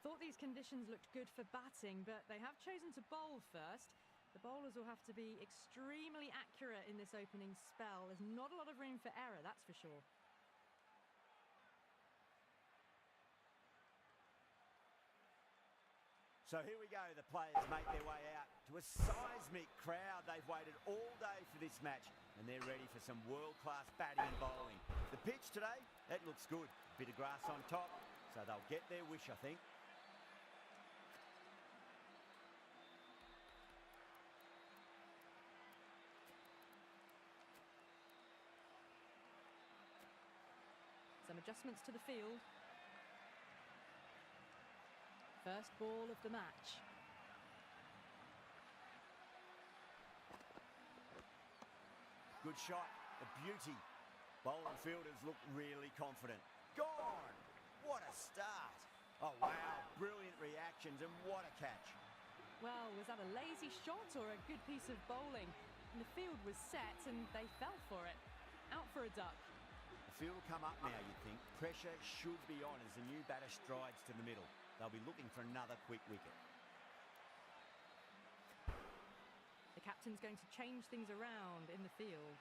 thought these conditions looked good for batting, but they have chosen to bowl first. The bowlers will have to be extremely accurate in this opening spell. There's not a lot of room for error, that's for sure. So here we go, the players make their way out to a seismic crowd. They've waited all day for this match and they're ready for some world-class batting and bowling. The pitch today, it looks good. A bit of grass on top, so they'll get their wish, I think. Some adjustments to the field. First ball of the match. Good shot, a beauty. Bowling fielders look really confident. Gone! What a start! Oh wow, brilliant reactions and what a catch. Well, was that a lazy shot or a good piece of bowling? And the field was set and they fell for it. Out for a duck. The field will come up now, you'd think. Pressure should be on as the new batter strides to the middle. They'll be looking for another quick wicket. The captain's going to change things around in the field.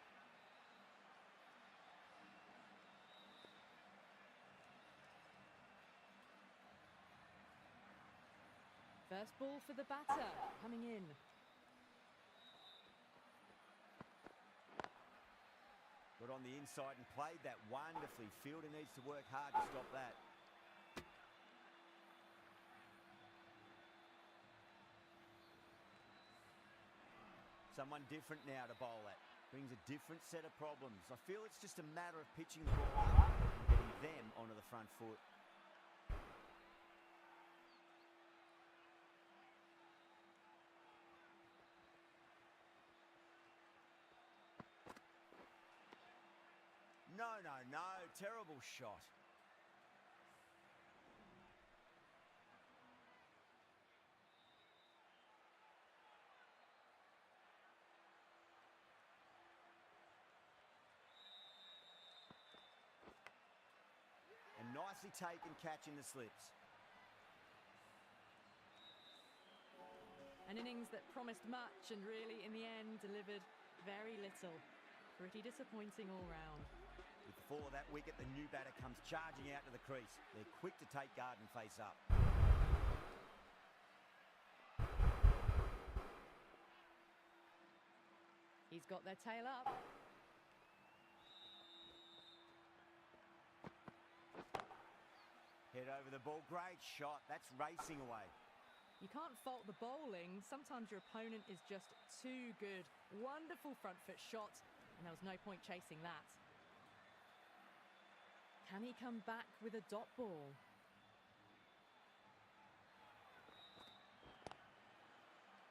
First ball for the batter, coming in. Got on the inside and played that wonderfully. Fielder needs to work hard to stop that. Someone different now to bowl at. Brings a different set of problems. I feel it's just a matter of pitching the ball up and getting them onto the front foot. No, terrible shot. And nicely taken catch in the slips. An innings that promised much and really, in the end, delivered very little. Pretty disappointing all round. With the fall of that wicket, the new batter comes charging out to the crease. They're quick to take guard and face up. He's got their tail up. Head over the ball, great shot. That's racing away. You can't fault the bowling. Sometimes your opponent is just too good. Wonderful front foot shot, and there was no point chasing that. Can he come back with a dot ball?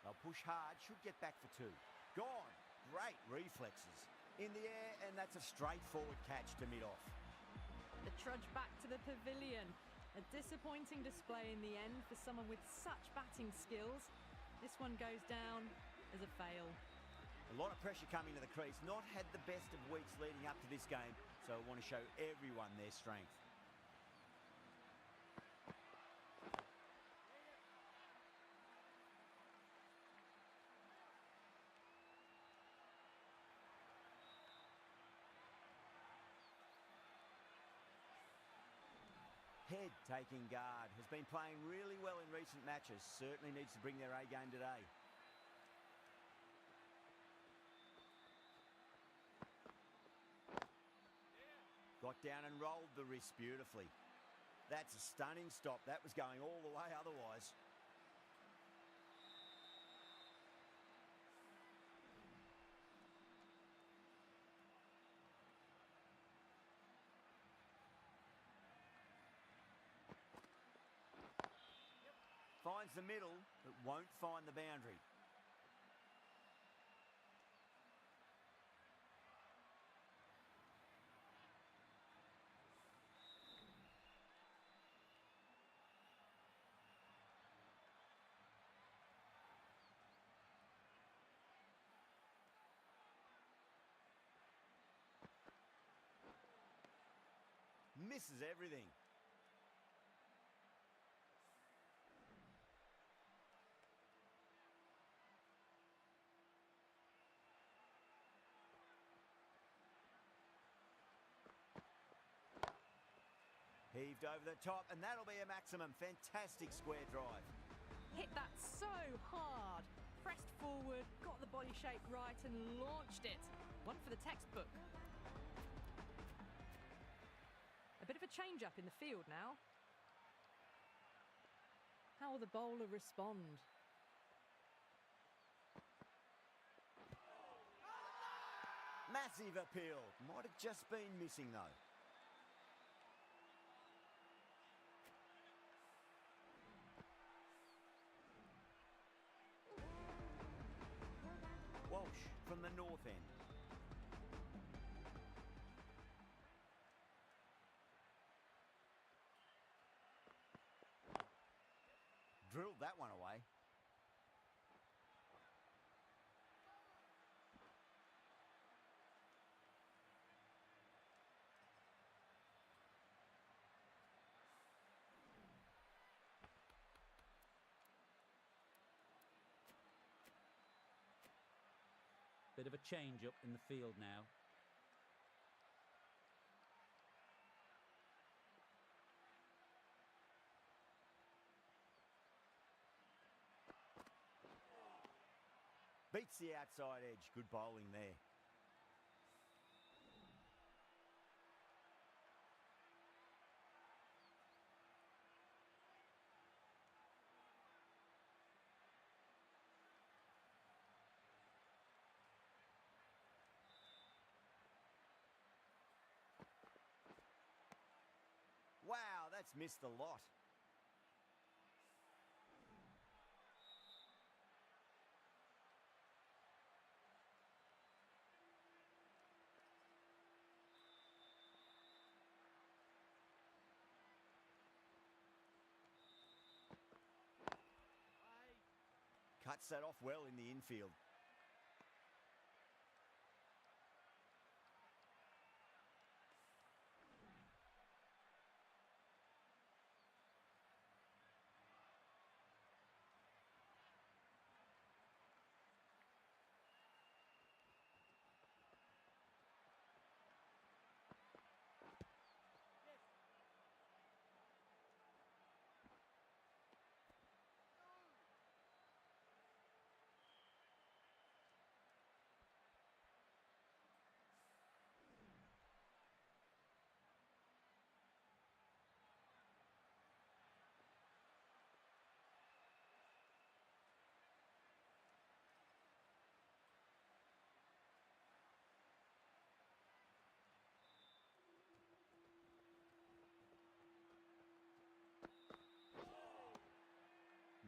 They'll push hard, should get back for two. Gone, great reflexes. In the air, and that's a straightforward catch to mid-off. The trudge back to the pavilion. A disappointing display in the end for someone with such batting skills. This one goes down as a fail. A lot of pressure coming to the crease. Not had the best of weeks leading up to this game, so I want to show everyone their strength. Head taking guard, has been playing really well in recent matches, certainly needs to bring their A game today. Got down and rolled the wrist beautifully. That's a stunning stop, that was going all the way otherwise. Finds the middle, but won't find the boundary. Misses everything. Heaved over the top, and that'll be a maximum. Fantastic square drive. Hit that so hard. Pressed forward, got the body shape right and launched it. One for the textbook. A bit of a change-up in the field now. How will the bowler respond? Massive appeal. Might have just been missing, though. Walsh from the north end. Drilled that one away. Bit of a change-up in the field now. Beats the outside edge. Good bowling there. Wow, that's missed a lot. Cuts that off well in the infield.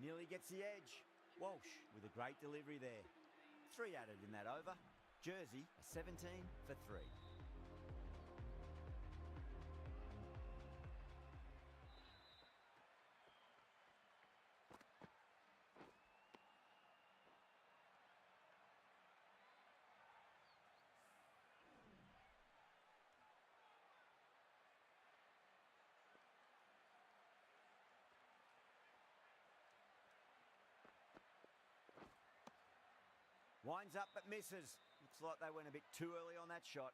Nearly gets the edge. Walsh with a great delivery there. 3 added in that over. Jersey, a 17 for 3. Winds up but misses. Looks like they went a bit too early on that shot.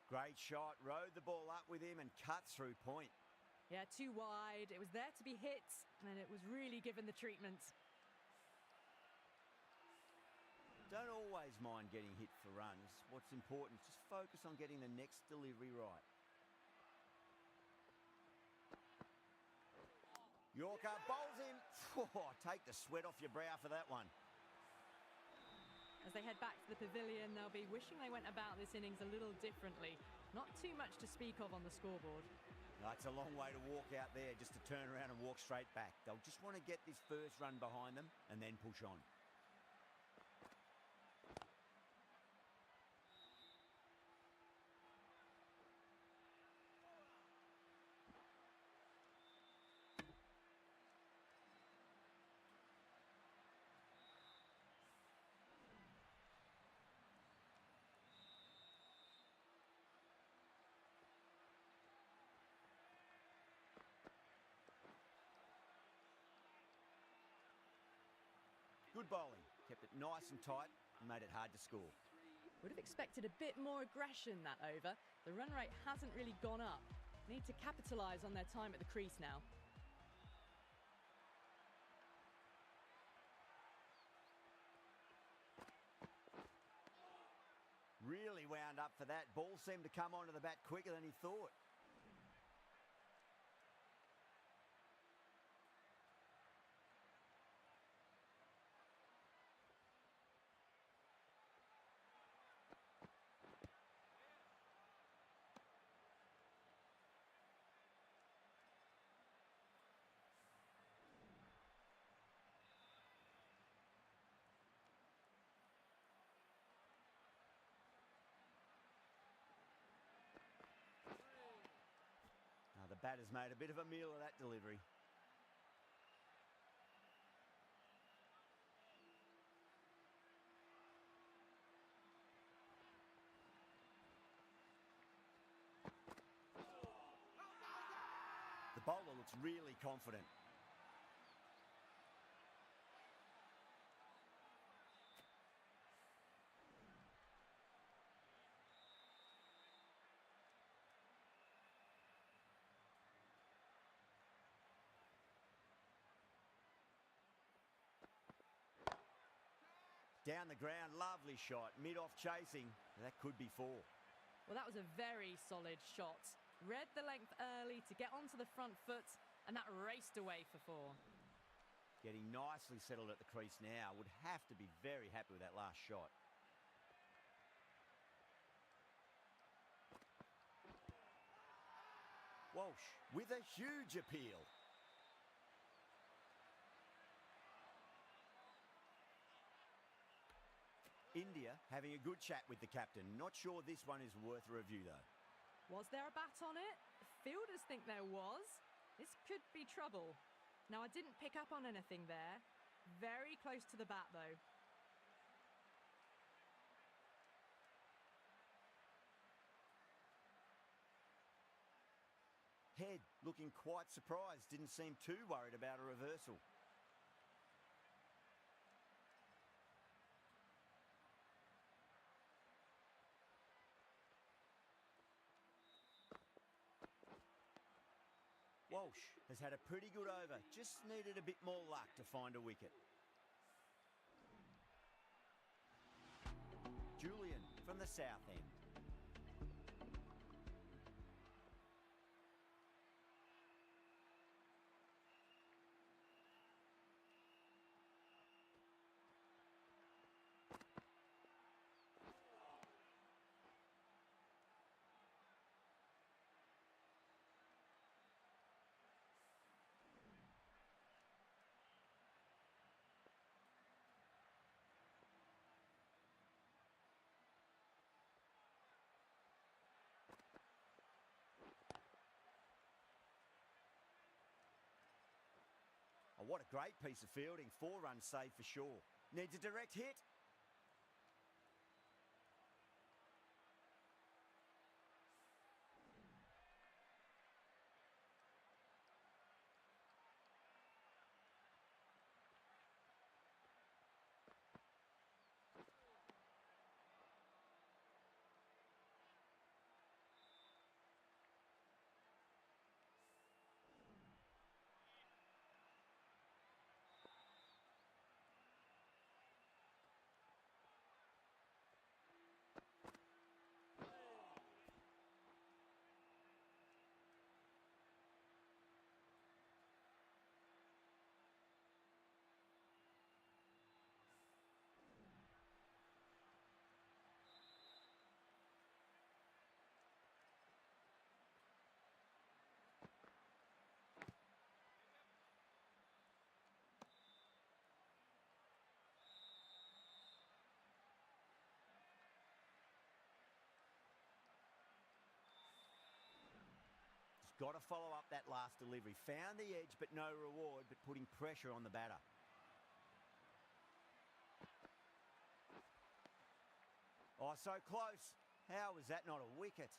Great shot, rode the ball up with him and cut through point. Yeah, too wide. It was there to be hit, and it was really given the treatment. Don't always mind getting hit for runs. What's important is just focus on getting the next delivery right. Yorker bowls him. Take the sweat off your brow for that one. As they head back to the pavilion, they'll be wishing they went about this innings a little differently. Not too much to speak of on the scoreboard. No, it's a long way to walk out there just to turn around and walk straight back. They'll just want to get this first run behind them and then push on. Good bowling. Kept it nice and tight and made it hard to score. Would have expected a bit more aggression that over. The run rate hasn't really gone up. Need to capitalise on their time at the crease now. Really wound up for that. Ball seemed to come onto the bat quicker than he thought. The batter's made a bit of a meal of that delivery. The bowler looks really confident. Down the ground, lovely shot. Mid-off chasing. That could be 4. Well, that was a very solid shot. Read the length early to get onto the front foot, and that raced away for 4. Getting nicely settled at the crease now. Would have to be very happy with that last shot. Walsh with a huge appeal. India having a good chat with the captain. Not sure this one is worth a review, though. Was there a bat on it? Fielders think there was. This could be trouble. Now, I didn't pick up on anything there. Very close to the bat, though. Head looking quite surprised. Didn't seem too worried about a reversal. Walsh has had a pretty good over. Just needed a bit more luck to find a wicket. Julian from the south end. Oh, what a great piece of fielding. 4 runs saved for sure. Needs a direct hit. Got to follow up that last delivery. Found the edge, but no reward, but putting pressure on the batter. Oh, so close. How was that not a wicket?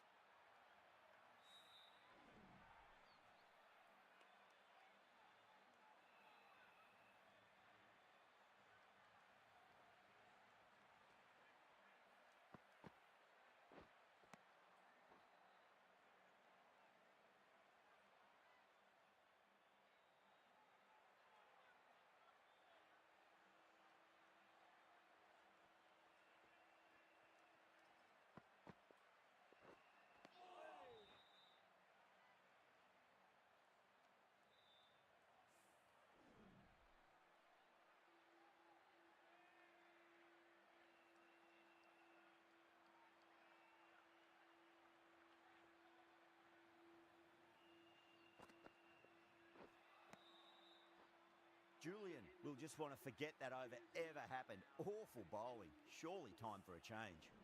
Julian will just want to forget that over ever happened. Awful bowling. Surely time for a change.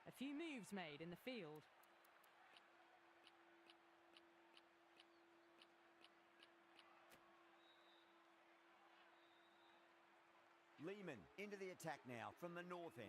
A few moves made in the field. Lehman into the attack now from the north end.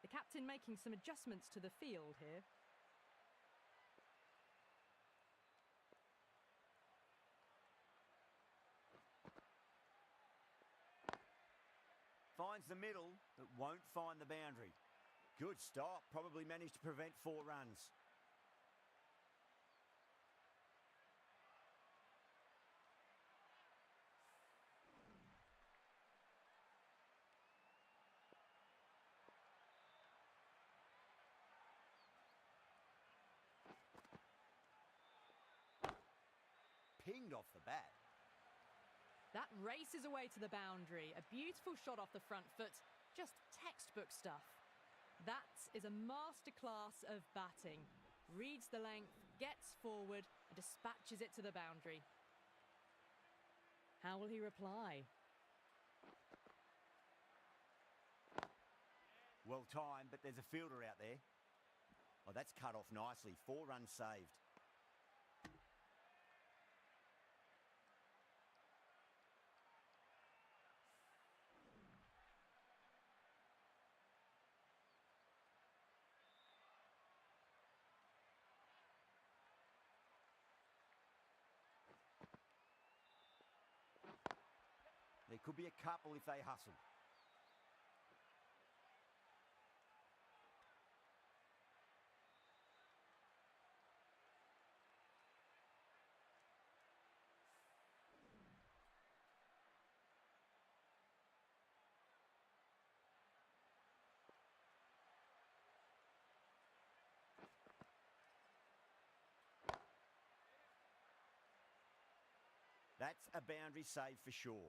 The captain making some adjustments to the field here. Finds the middle, but won't find the boundary. Good stop. Probably managed to prevent 4 runs. Pinged off the bat. That races away to the boundary. A beautiful shot off the front foot. Just textbook stuff. That is a masterclass of batting. Reads the length, gets forward, and dispatches it to the boundary. How will he reply? Well timed, but there's a fielder out there. Oh, that's cut off nicely. 4 runs saved. There could be a couple if they hustle. That's a boundary save for sure.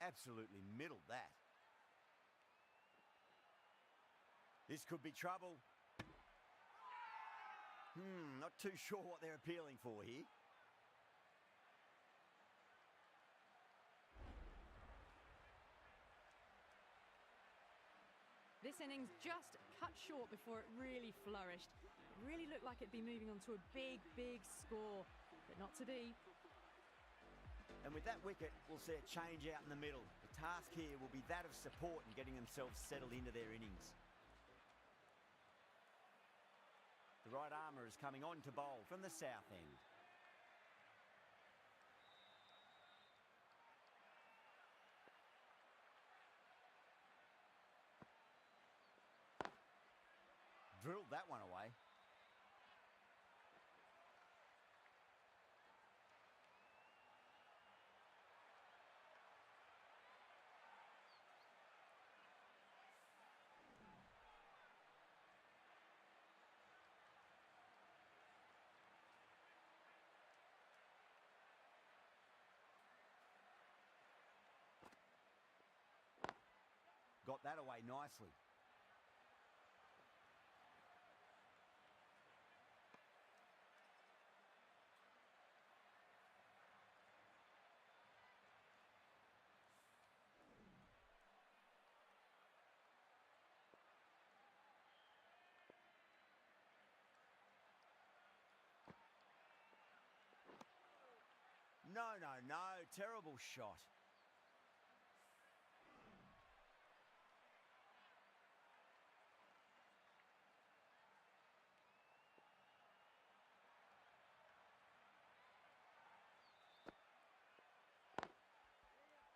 Absolutely middled that. This could be trouble. Not too sure what they're appealing for here. This innings just cut short before it really flourished. It really looked like it'd be moving on to a big, big score, but not to be. And with that wicket, we'll see a change out in the middle. The task here will be that of support and getting themselves settled into their innings. The right armour is coming on to bowl from the south end. Drilled that one away. Got that away nicely. No, no, no. Terrible shot.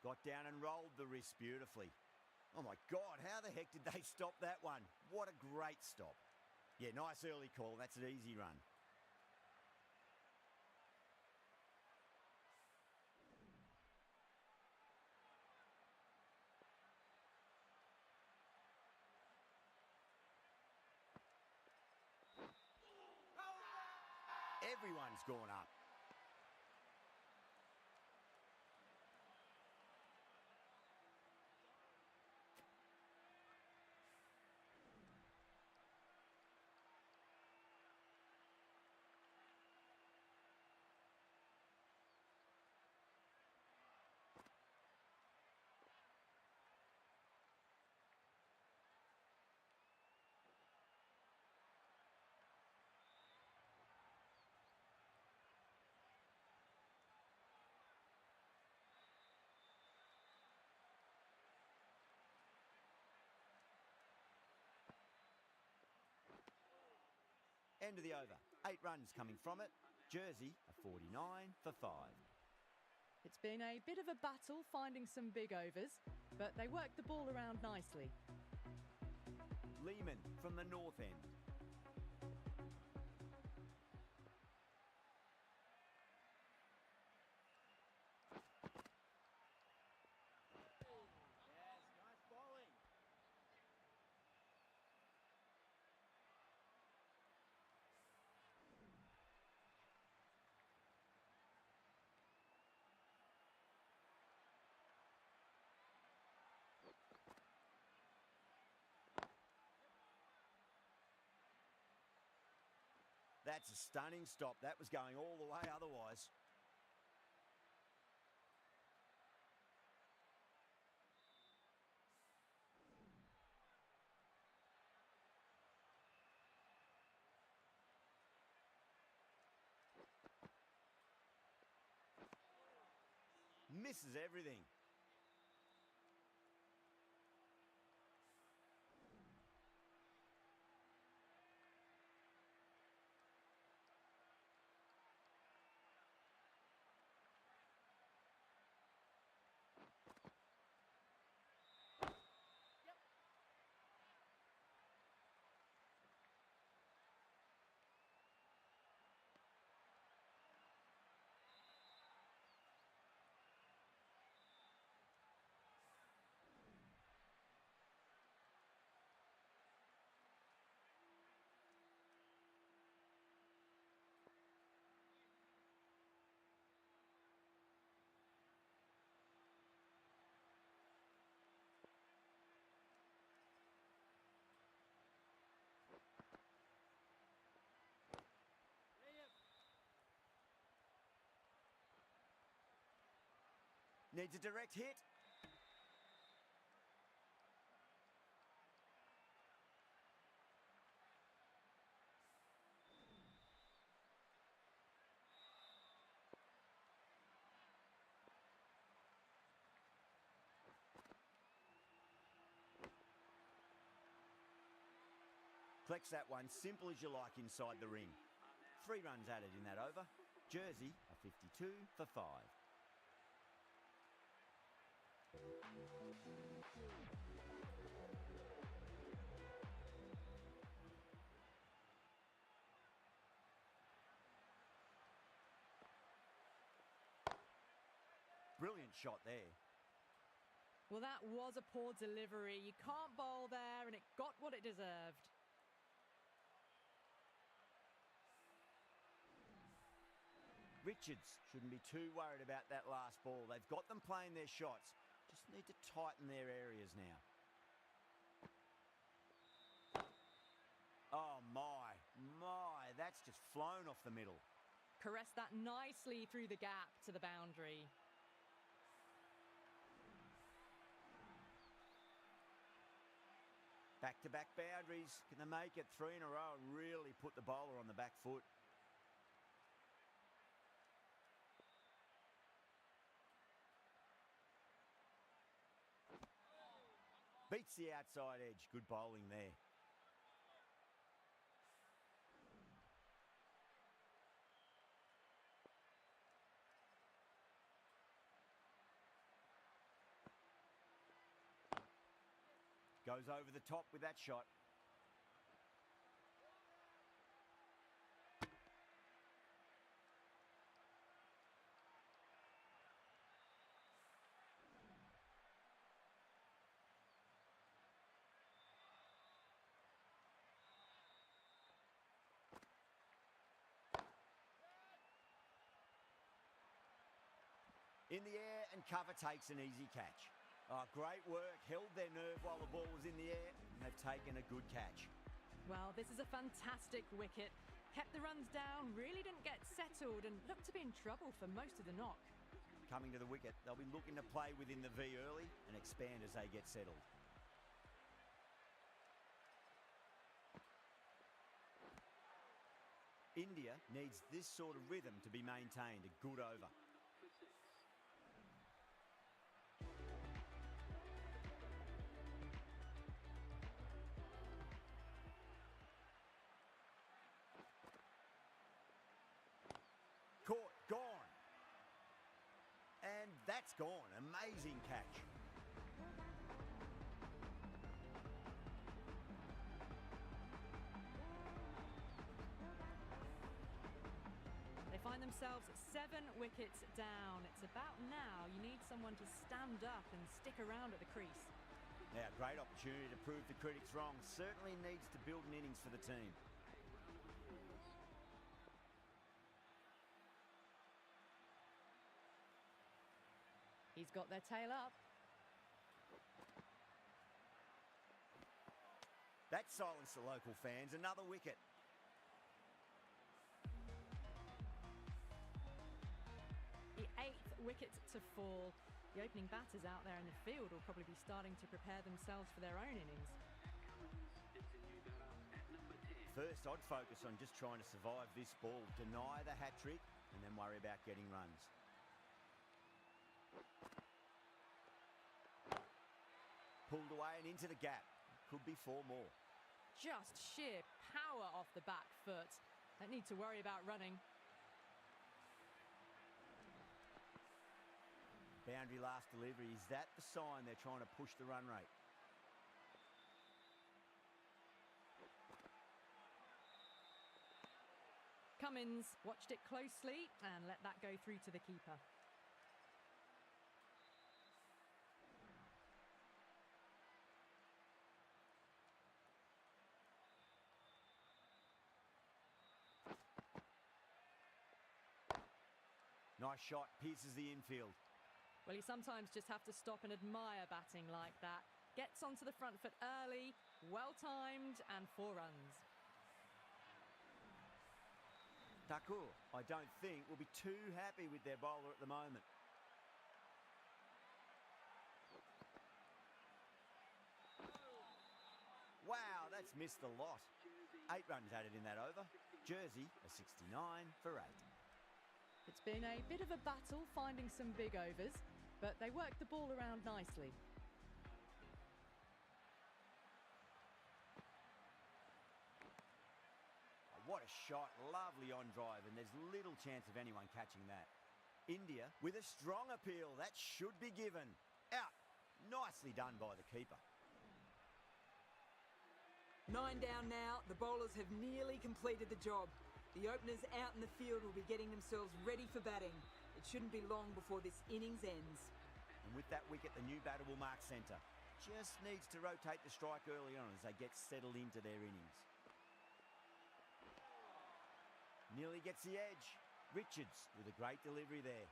Got down and rolled the wrist beautifully. Oh my God, how the heck did they stop that one? What a great stop. Yeah, nice early call. That's an easy run. Everyone's gone up. End of the over. 8 runs coming from it. Jersey, a 49 for 5. It's been a bit of a battle finding some big overs, but they worked the ball around nicely. Lehman from the north end. That's a stunning stop. That was going all the way otherwise. Misses everything. Needs a direct hit. Collects that one, simple as you like inside the ring. 3 runs added in that over. Jersey, a 52 for 5. Brilliant shot there. Well, that was a poor delivery. You can't bowl there, and it got what it deserved. Richards shouldn't be too worried about that last ball. They've got them playing their shots. Just need to tighten their areas now. Oh, my. That's just flown off the middle. Caressed that nicely through the gap to the boundary. Back-to-back boundaries. Can they make it 3 in a row and really put the bowler on the back foot? Beats the outside edge. Good bowling there. Goes over the top with that shot. In the air and cover takes an easy catch. Oh, great work. Held their nerve while the ball was in the air, and they've taken a good catch. Well, this is a fantastic wicket. Kept the runs down, really didn't get settled, and looked to be in trouble for most of the knock. Coming to the wicket, they'll be looking to play within the V early and expand as they get settled. India needs this sort of rhythm to be maintained. A good over. Caught, gone. And that's gone. Amazing catch. They find themselves 7 wickets down. It's about now you need someone to stand up and stick around at the crease. Now, great opportunity to prove the critics wrong. Certainly needs to build an innings for the team. He's got their tail up. That silenced the local fans. Another wicket. The 8th wicket to fall. The opening batters out there in the field will probably be starting to prepare themselves for their own innings. First, I'd focus on just trying to survive this ball, deny the hat-trick, and then worry about getting runs. Pulled away and into the gap. Could be 4 more. Just sheer power off the back foot. Don't need to worry about running. Boundary last delivery. Is that the sign they're trying to push the run rate? Cummins watched it closely and let that go through to the keeper. Nice shot, pierces the infield. Well, you sometimes just have to stop and admire batting like that. Gets onto the front foot early, well-timed, and 4 runs. Thakur, I don't think, will be too happy with their bowler at the moment. Wow, that's missed a lot. 8 runs added in that over. Jersey, a 69 for 8. It's been a bit of a battle finding some big overs, but they worked the ball around nicely. What a shot, lovely on drive, and there's little chance of anyone catching that. India with a strong appeal, that should be given. Out, nicely done by the keeper. 9 down now, the bowlers have nearly completed the job. The openers out in the field will be getting themselves ready for batting. It shouldn't be long before this innings ends. And with that wicket, the new batter will mark centre. Just needs to rotate the strike early on as they get settled into their innings. Nearly gets the edge. Richards with a great delivery there.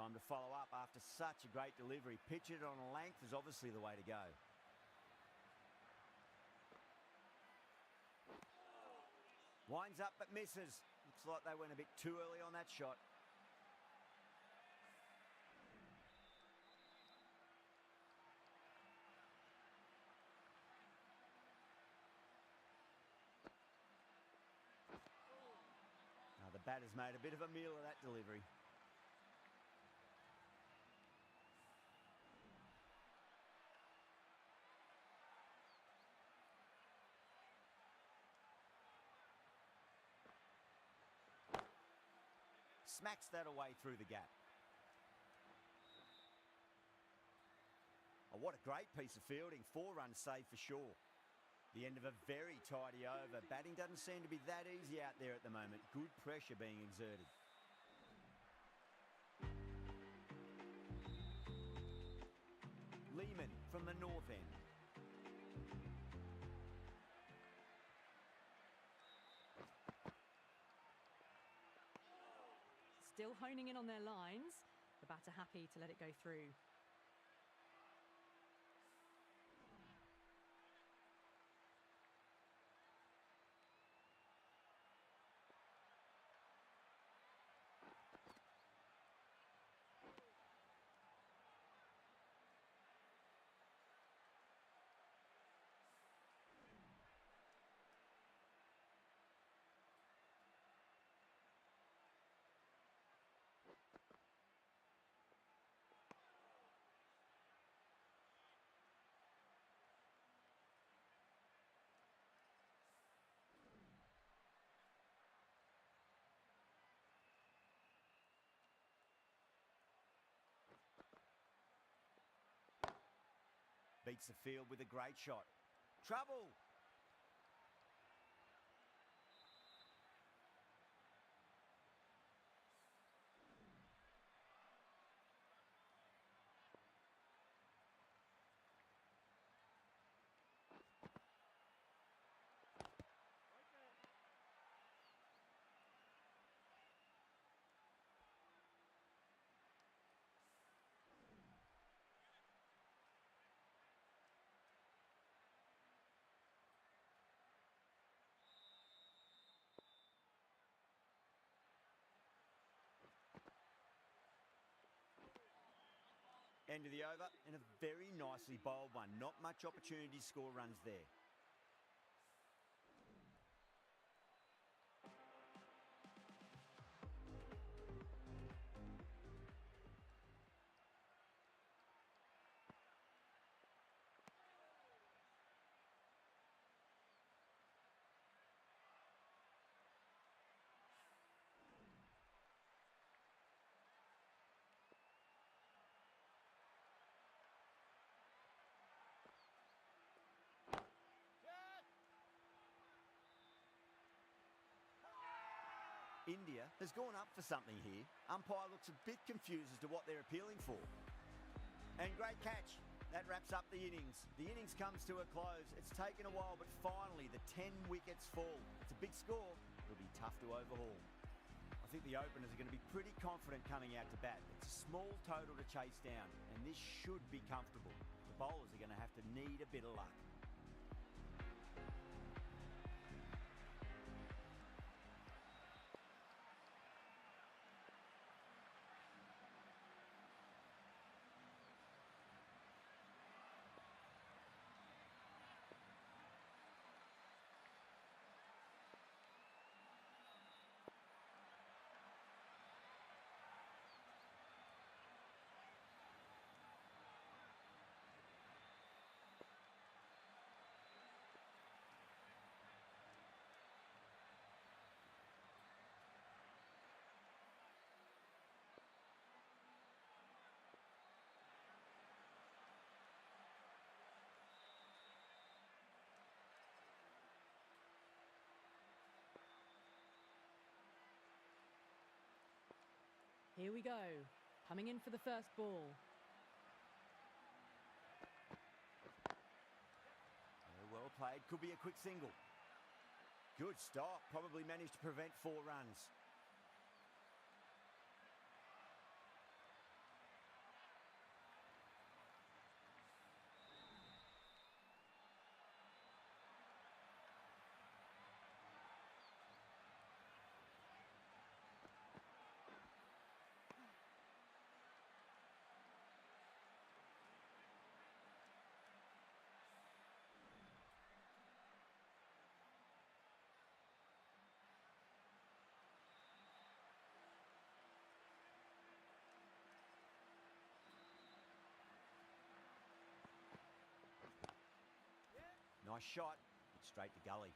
Time to follow up after such a great delivery. Pitch it on a length is obviously the way to go. Winds up but misses. Looks like they went a bit too early on that shot. The batter's made a bit of a meal of that delivery. Smacks that away through the gap. Oh, what a great piece of fielding. 4 runs saved for sure. The end of a very tidy over. Batting doesn't seem to be that easy out there at the moment. Good pressure being exerted. Lehman from the north end. Still honing in on their lines. The batter happy to let it go through. Beats the field with a great shot. Trouble! End of the over, and a very nicely bowled one. Not much opportunity to score runs there. India has gone up for something here. Umpire looks a bit confused as to what they're appealing for. And great catch. That wraps up the innings. The innings comes to a close. It's taken a while, but finally the 10 wickets fall. It's a big score. It'll be tough to overhaul. I think the openers are going to be pretty confident coming out to bat. It's a small total to chase down, and this should be comfortable. The bowlers are going to have to need a bit of luck. Here we go. Coming in for the first ball. Well played. Could be a quick single. Good stop. Probably managed to prevent 4 runs. Nice shot, but straight to gully.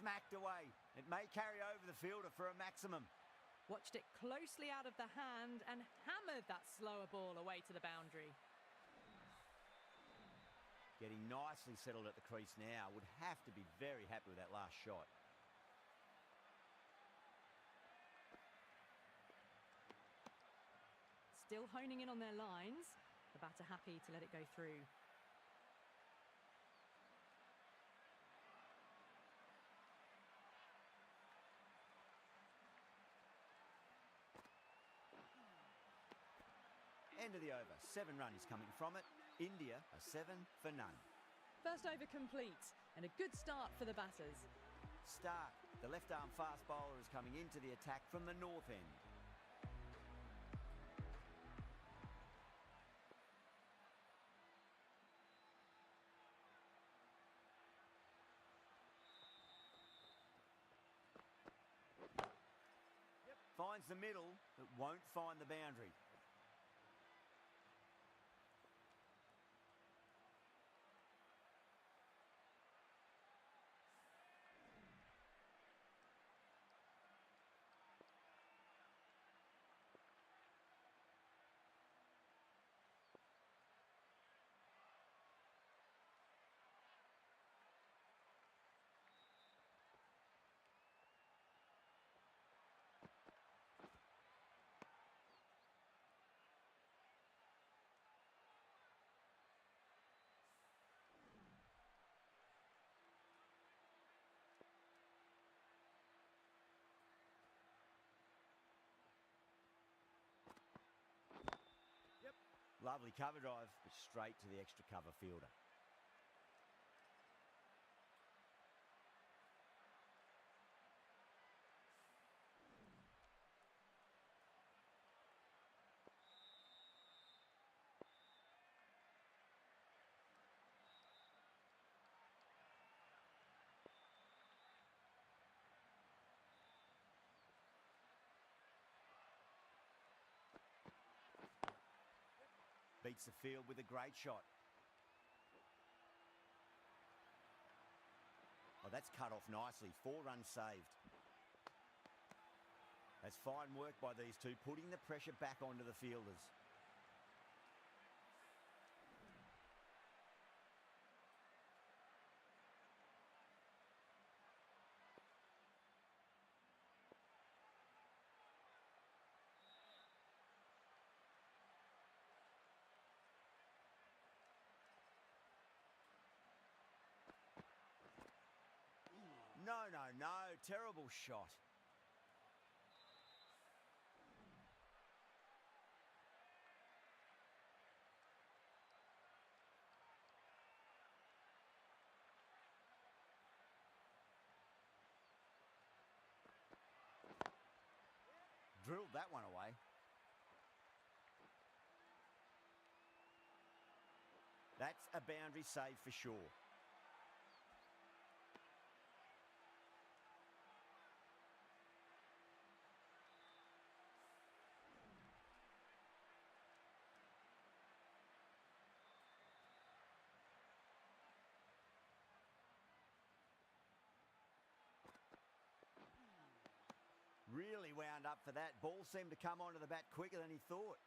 Smacked away. It may carry over the fielder for a maximum. Watched it closely out of the hand and hammered that slower ball away to the boundary. Getting nicely settled at the crease now. Would have to be very happy with that last shot. Still honing in on their lines. The batter happy to let it go through. End of the over. 7 runs coming from it. India are 7 for none. First over complete and a good start for the batters. Stark, the left-arm fast bowler, is coming into the attack from the north end. Finds the middle, but won't find the boundary. Lovely cover drive, but straight to the extra cover fielder. Beats the field with a great shot. Oh, that's cut off nicely. 4 runs saved. That's fine work by these two, putting the pressure back onto the fielders. No. Terrible shot. Drilled that one away. That's a boundary save for sure. Really wound up for that. Ball seemed to come onto the bat quicker than he thought.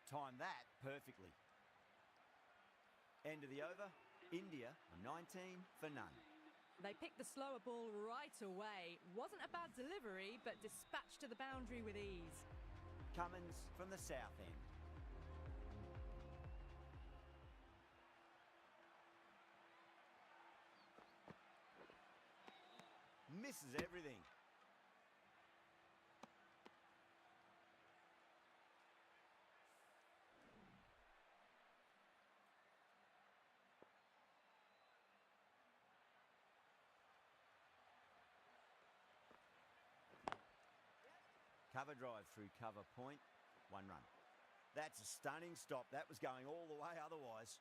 Timed that perfectly. End of the over. India 19 for none. They picked the slower ball right away. Wasn't a bad delivery, but dispatched to the boundary with ease. Cummins from the south end. Misses everything. Cover drive through cover point, 1 run. That's a stunning stop. That was going all the way otherwise.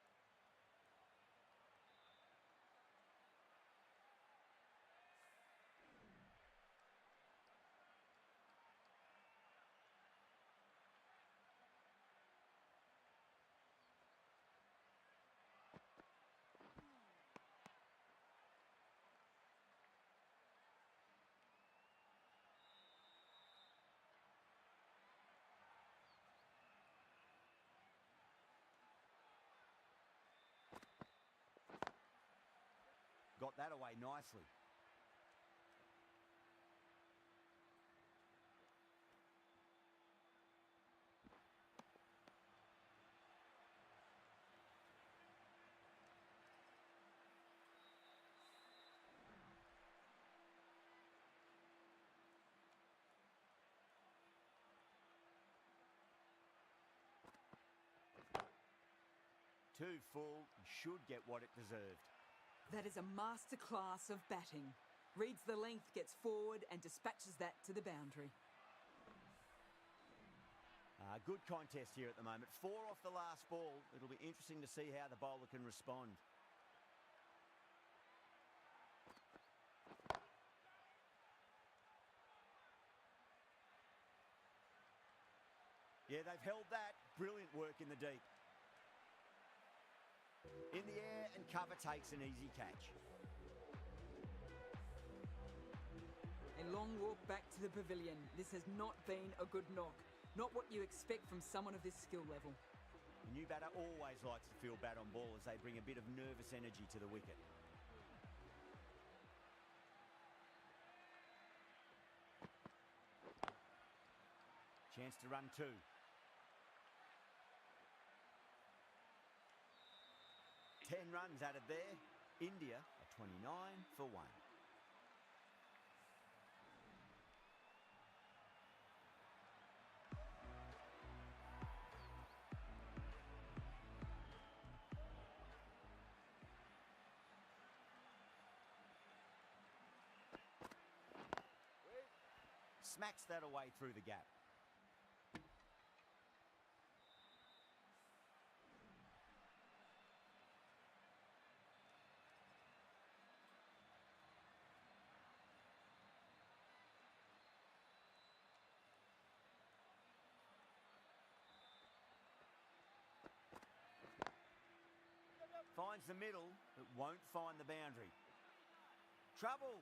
Got that away nicely. Too full, should get what it deserved. That is a masterclass of batting. Reads the length, gets forward and dispatches that to the boundary. Good contest here at the moment. 4 off the last ball. It'll be interesting to see how the bowler can respond. Yeah, they've held that. Brilliant work in the deep. In the air and cover takes an easy catch. A long walk back to the pavilion. This has not been a good knock. Not what you expect from someone of this skill level. The new batter always likes to feel bat on ball as they bring a bit of nervous energy to the wicket. Chance to run 2. Ten runs added there. India are 29 for 1. Smacks that away through the gap. Finds the middle, but won't find the boundary. Trouble.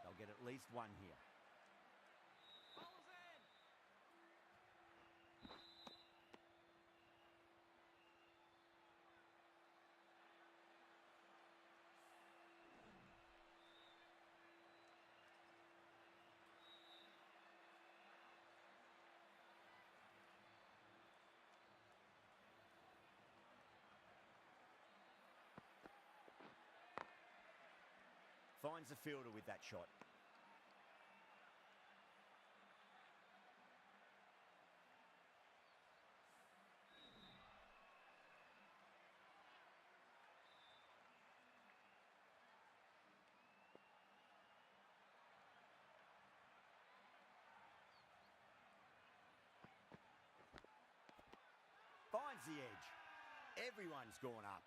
They'll get at least 1 here. Finds the fielder with that shot. Finds the edge. Everyone's gone up.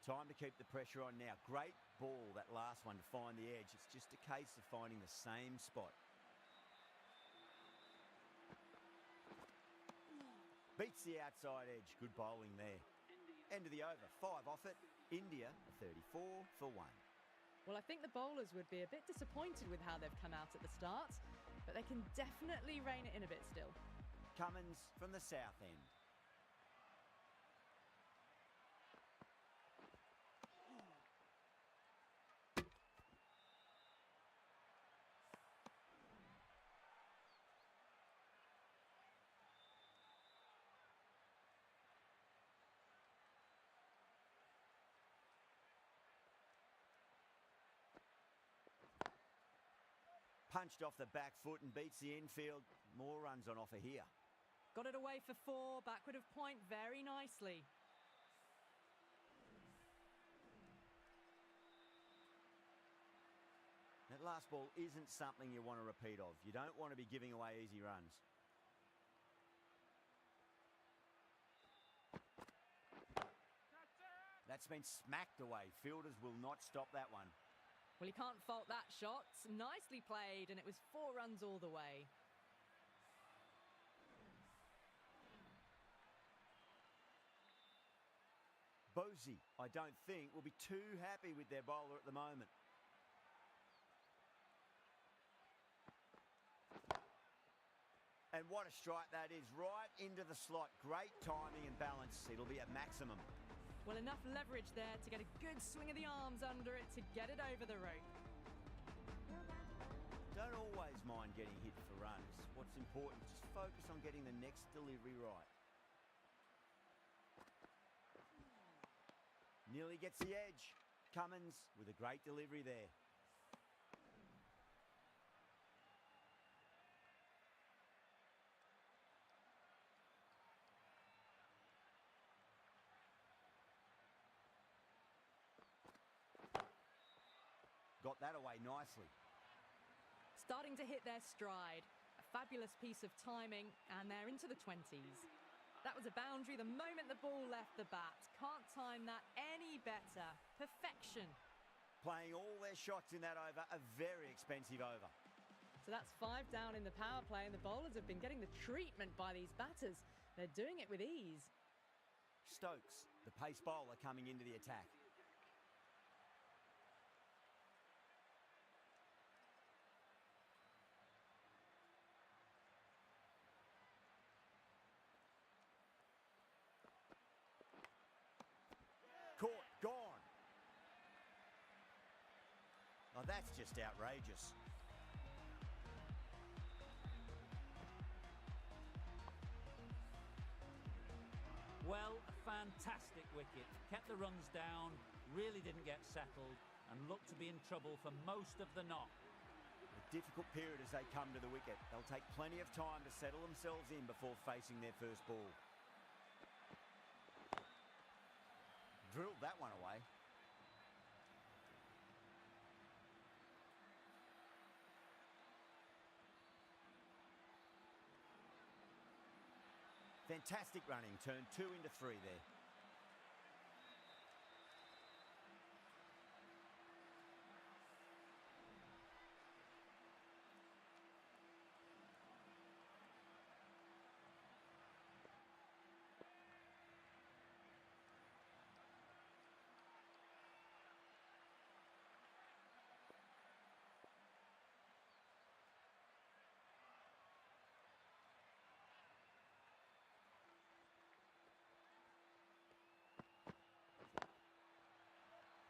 Time to keep the pressure on now. Great ball, that last one, to find the edge. It's just a case of finding the same spot. Beats the outside edge. Good bowling there. End of the over. 5 off it. India 34 for 1. Well, I think the bowlers would be a bit disappointed with how they've come out at the start, but they can definitely rein it in a bit still. Cummins from the south end. Punched off the back foot and beats the infield. More runs on offer here. Got it away for 4, backward of point very nicely. That last ball isn't something you want to repeat of. You don't want to be giving away easy runs. That's been smacked away. Fielders will not stop that one. Well, you can't fault that shot. Nicely played, and it was 4 runs all the way. Bosey, I don't think, will be too happy with their bowler at the moment. And what a strike that is, right into the slot. Great timing and balance. It'll be at maximum. Well, enough leverage there to get a good swing of the arms under it to get it over the rope. Don't always mind getting hit for runs. What's important, just focus on getting the next delivery right. Nearly gets the edge. Cummins with a great delivery there. Got that away nicely. Starting to hit their stride. A fabulous piece of timing, and they're into the 20s. That was a boundary the moment the ball left the bat. Can't time that any better. Perfection. Playing all their shots in that over, a very expensive over. So that's 5 down in the power play, and the bowlers have been getting the treatment by these batters. They're doing it with ease. Stokes, the pace bowler, coming into the attack. Caught, gone. Oh, that's just outrageous. Well, a fantastic wicket. Kept the runs down, really didn't get settled, and looked to be in trouble for most of the knock. A difficult period as they come to the wicket. They'll take plenty of time to settle themselves in before facing their first ball. Drilled that one away. Fantastic running, turned 2 into 3 there.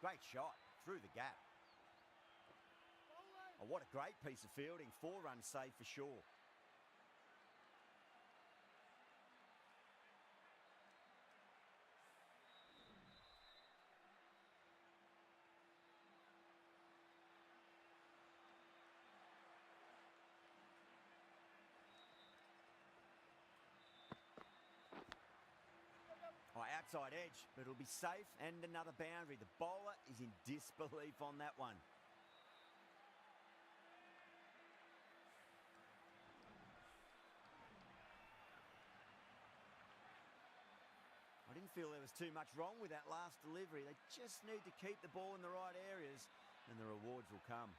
Great shot, through the gap. Oh, what a great piece of fielding. 4 runs saved for sure. Oh, outside edge, but it'll be safe and another boundary. The bowler is in disbelief on that one. I didn't didn't feel there was too much wrong with that last delivery. They just need to keep the ball in the right areas and the rewards will come.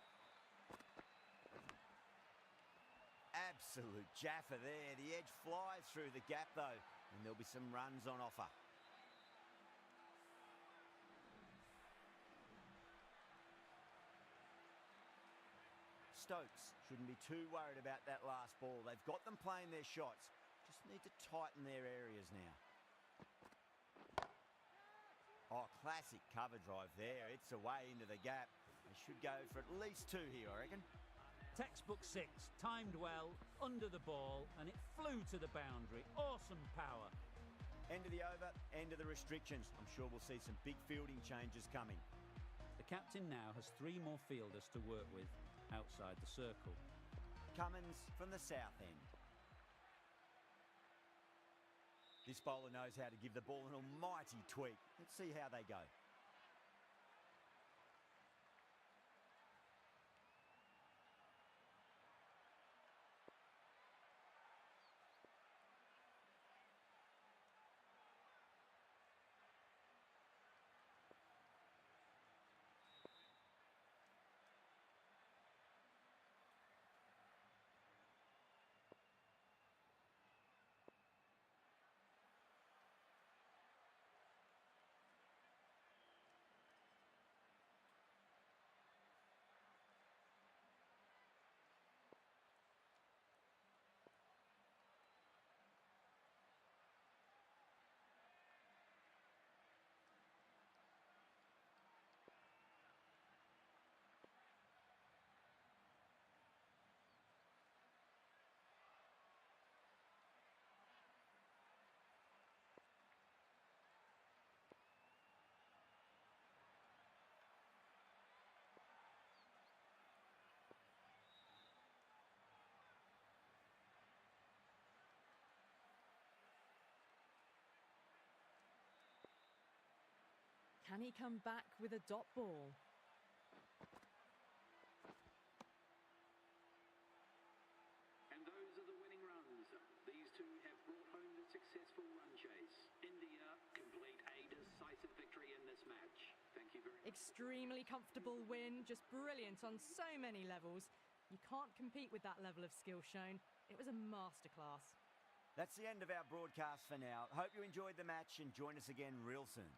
Absolute jaffer there. The edge flies through the gap though, and there'll be some runs on offer. Stokes shouldn't be too worried about that last ball. They've got them playing their shots. Just need to tighten their areas now. Oh, classic cover drive there. It's away into the gap. They should go for at least 2 here, I reckon. Textbook 6, timed well, under the ball, and it flew to the boundary. Awesome power. End of the over, end of the restrictions. I'm sure we'll see some big fielding changes coming. The captain now has 3 more fielders to work with outside the circle. Cummins from the south end. This bowler knows how to give the ball an almighty tweak. Let's see how they go. Can he come back with a dot ball? And those are the winning runs. These two have brought home the successful run chase. India complete a decisive victory in this match. Thank you very much. Extremely comfortable win, just brilliant on so many levels. You can't compete with that level of skill shown. It was a masterclass. That's the end of our broadcast for now. Hope you enjoyed the match and join us again real soon.